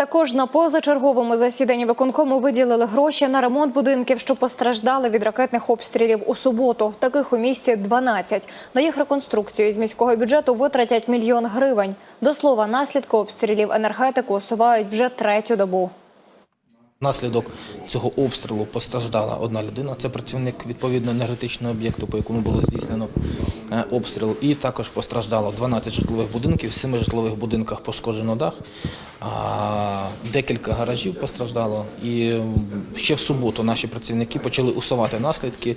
також на позачерговому засіданні виконкому виділили гроші на ремонт будинків, що постраждали від ракетних обстрілів у суботу. Таких у місті 12. На їх реконструкцію з міського бюджету витратять 1 мільйон гривень. До слова, наслідки обстрілів енергетику усувають вже 3-ю добу. Внаслідок цього обстрілу постраждала одна людина. Це працівник відповідно енергетичного об'єкту, по якому було здійснено обстріл. І також постраждало 12 житлових будинків, в 7 житлових будинках пошкоджено дах, декілька гаражів постраждало. І ще в суботу наші працівники почали усувати наслідки